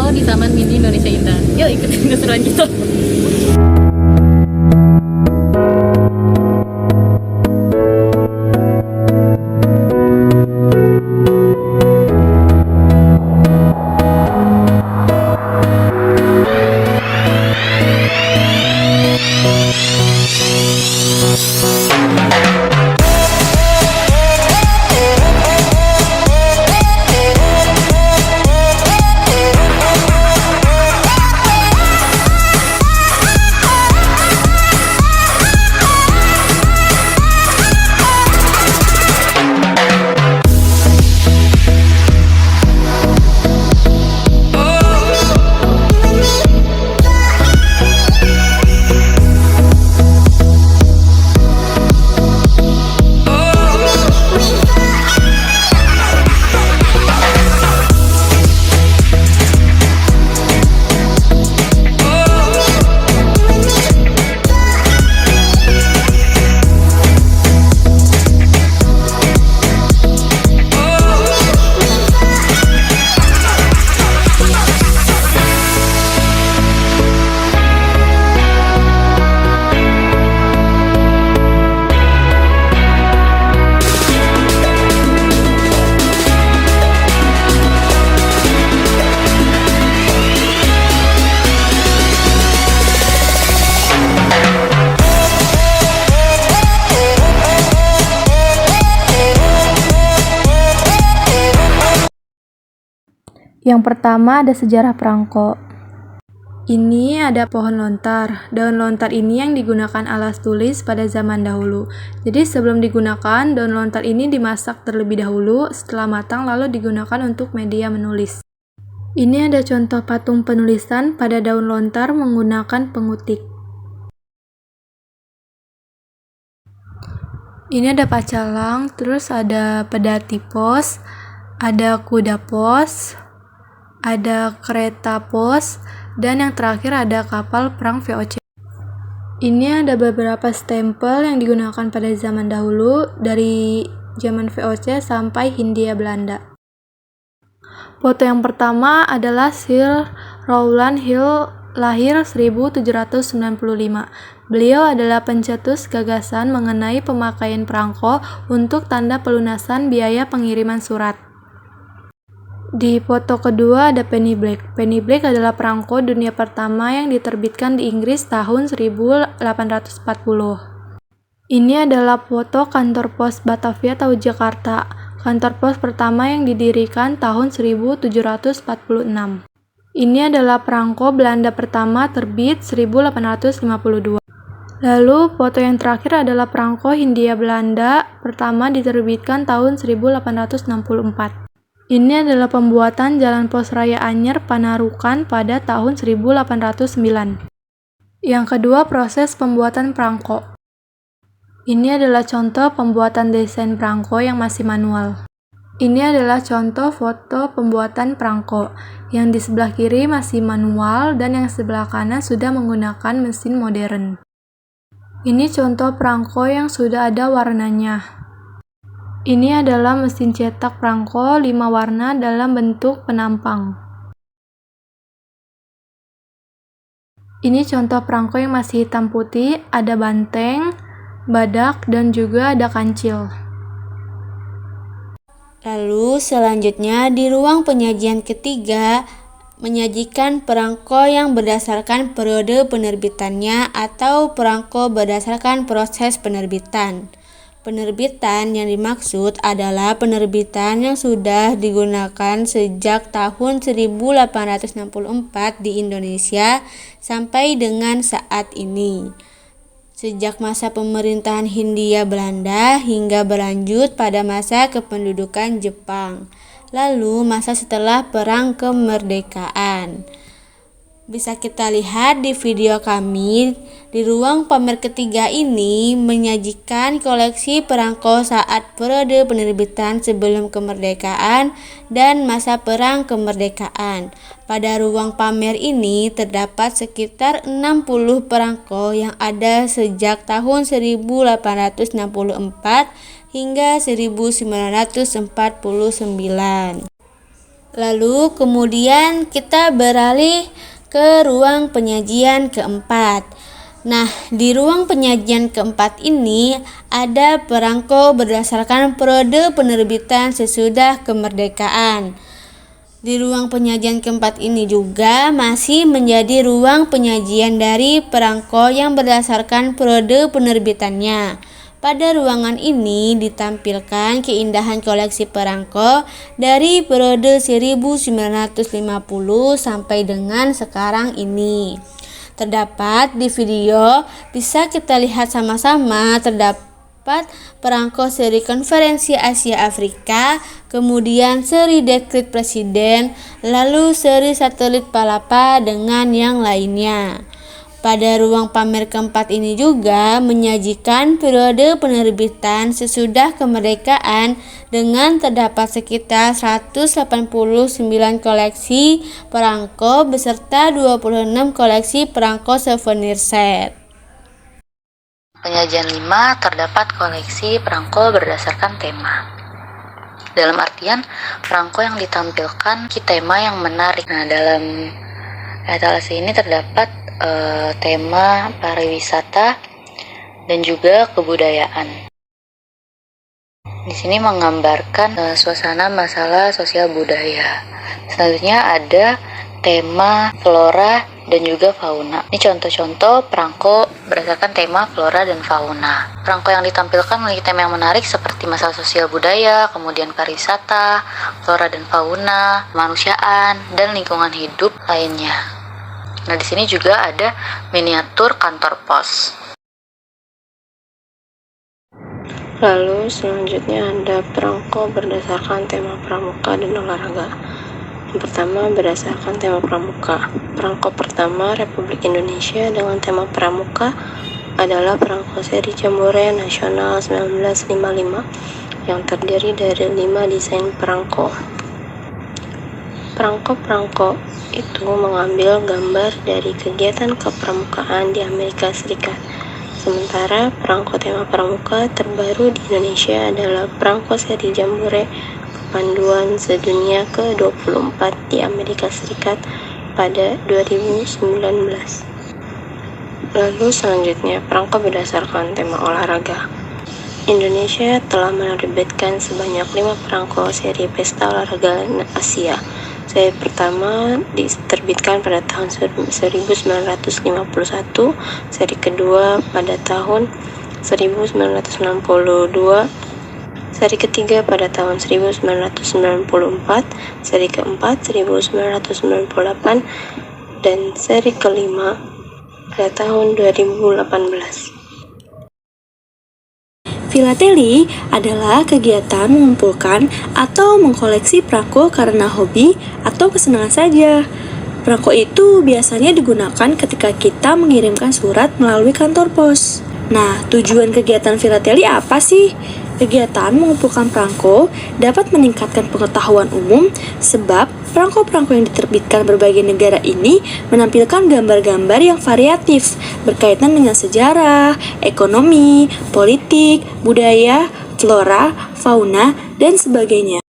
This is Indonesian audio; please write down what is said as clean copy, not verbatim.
Perantau di Taman Mini Indonesia Indah. Yuk ikutin keseruan kita. Yang pertama ada sejarah perangko. Ini ada pohon lontar. Daun lontar ini yang digunakan alas tulis pada zaman dahulu. Jadi sebelum digunakan, daun lontar ini dimasak terlebih dahulu, setelah matang lalu digunakan untuk media menulis. Ini ada contoh patung penulisan pada daun lontar menggunakan pengutik. Ini ada pacalang, terus ada pedati pos, ada kuda pos, ada kereta pos, dan yang terakhir ada kapal perang VOC. Ini ada beberapa stempel yang digunakan pada zaman dahulu dari zaman VOC sampai Hindia Belanda. Foto yang pertama adalah Sir Rowland Hill, lahir 1795. Beliau adalah pencetus gagasan mengenai pemakaian perangko untuk tanda pelunasan biaya pengiriman surat. Di foto kedua ada Penny Black. Penny Black adalah perangko dunia pertama yang diterbitkan di Inggris tahun 1840. Ini adalah foto kantor pos Batavia atau Jakarta. Kantor pos pertama yang didirikan tahun 1746. Ini adalah perangko Belanda pertama terbit 1852. Lalu foto yang terakhir adalah perangko Hindia Belanda pertama diterbitkan tahun 1864. Ini adalah pembuatan Jalan Pos Raya Anyer Panarukan pada tahun 1809. Yang kedua, proses pembuatan perangko. Ini adalah contoh pembuatan desain perangko yang masih manual. Ini adalah contoh foto pembuatan perangko. Yang di sebelah kiri masih manual dan yang sebelah kanan sudah menggunakan mesin modern. Ini contoh perangko yang sudah ada warnanya. Ini adalah mesin cetak perangko 5 warna dalam bentuk penampang. Ini contoh perangko yang masih hitam putih, ada banteng, badak, dan juga ada kancil. Lalu selanjutnya di ruang penyajian ketiga menyajikan perangko yang berdasarkan periode penerbitannya atau perangko berdasarkan proses penerbitan. Penerbitan yang dimaksud adalah penerbitan yang sudah digunakan sejak tahun 1864 di Indonesia sampai dengan saat ini. Sejak masa pemerintahan Hindia Belanda hingga berlanjut pada masa kependudukan Jepang. Lalu masa setelah Perang Kemerdekaan. Bisa kita lihat di video kami, di ruang pamer ketiga ini menyajikan koleksi perangko saat periode penerbitan sebelum kemerdekaan dan masa perang kemerdekaan. Pada ruang pamer ini terdapat sekitar 60 perangko yang ada sejak tahun 1864 hingga 1949. Lalu kemudian kita beralih ke ruang penyajian keempat. Nah, di ruang penyajian keempat ini ada perangko berdasarkan periode penerbitan sesudah kemerdekaan. Di ruang penyajian keempat ini juga masih menjadi ruang penyajian dari perangko yang berdasarkan periode penerbitannya. Pada ruangan ini ditampilkan keindahan koleksi perangko dari periode 1950 sampai dengan sekarang ini. Terdapat di video, bisa kita lihat sama-sama, terdapat perangko seri Konferensi Asia Afrika, kemudian seri Dekret Presiden, lalu seri satelit Palapa dengan yang lainnya. Pada ruang pamer keempat ini juga menyajikan periode penerbitan sesudah kemerdekaan dengan terdapat sekitar 189 koleksi perangko beserta 26 koleksi perangko souvenir set. Penyajian 5 terdapat koleksi perangko berdasarkan tema. Dalam artian, perangko yang ditampilkan tema yang menarik. Nah, dalam etalase ini terdapat tema pariwisata dan juga kebudayaan. Di sini menggambarkan suasana masalah sosial budaya. Selanjutnya ada tema flora dan juga fauna. Ini contoh-contoh perangko berdasarkan tema flora dan fauna. Perangko yang ditampilkan memiliki tema yang menarik seperti masalah sosial budaya, kemudian pariwisata, flora dan fauna, kemanusiaan, dan lingkungan hidup lainnya. Nah, di sini juga ada miniatur kantor pos. Lalu selanjutnya ada perangko berdasarkan tema pramuka dan olahraga. Yang pertama berdasarkan tema pramuka. Perangko pertama Republik Indonesia dengan tema pramuka adalah perangko seri Jambore Nasional 1955 yang terdiri dari 5 desain perangko. Perangko-perangko itu mengambil gambar dari kegiatan kepramukaan di Amerika Serikat. Sementara perangko tema pramuka terbaru di Indonesia adalah perangko seri Jambore Kepanduan Sedunia ke-24 di Amerika Serikat pada 2019. Lalu selanjutnya perangko berdasarkan tema olahraga. Indonesia telah menerbitkan sebanyak 5 perangko seri pesta olahraga Asia. Seri pertama diterbitkan pada tahun 1951, seri kedua pada tahun 1962, seri ketiga pada tahun 1994, seri keempat 1998, dan seri kelima pada tahun 2018. Filateli adalah kegiatan mengumpulkan atau mengkoleksi perangko karena hobi atau kesenangan saja. Perangko itu biasanya digunakan ketika kita mengirimkan surat melalui kantor pos. Nah, tujuan kegiatan filateli apa sih? Kegiatan mengumpulkan perangko dapat meningkatkan pengetahuan umum sebab perangko-perangko yang diterbitkan berbagai negara ini menampilkan gambar-gambar yang variatif berkaitan dengan sejarah, ekonomi, politik, budaya, flora, fauna, dan sebagainya.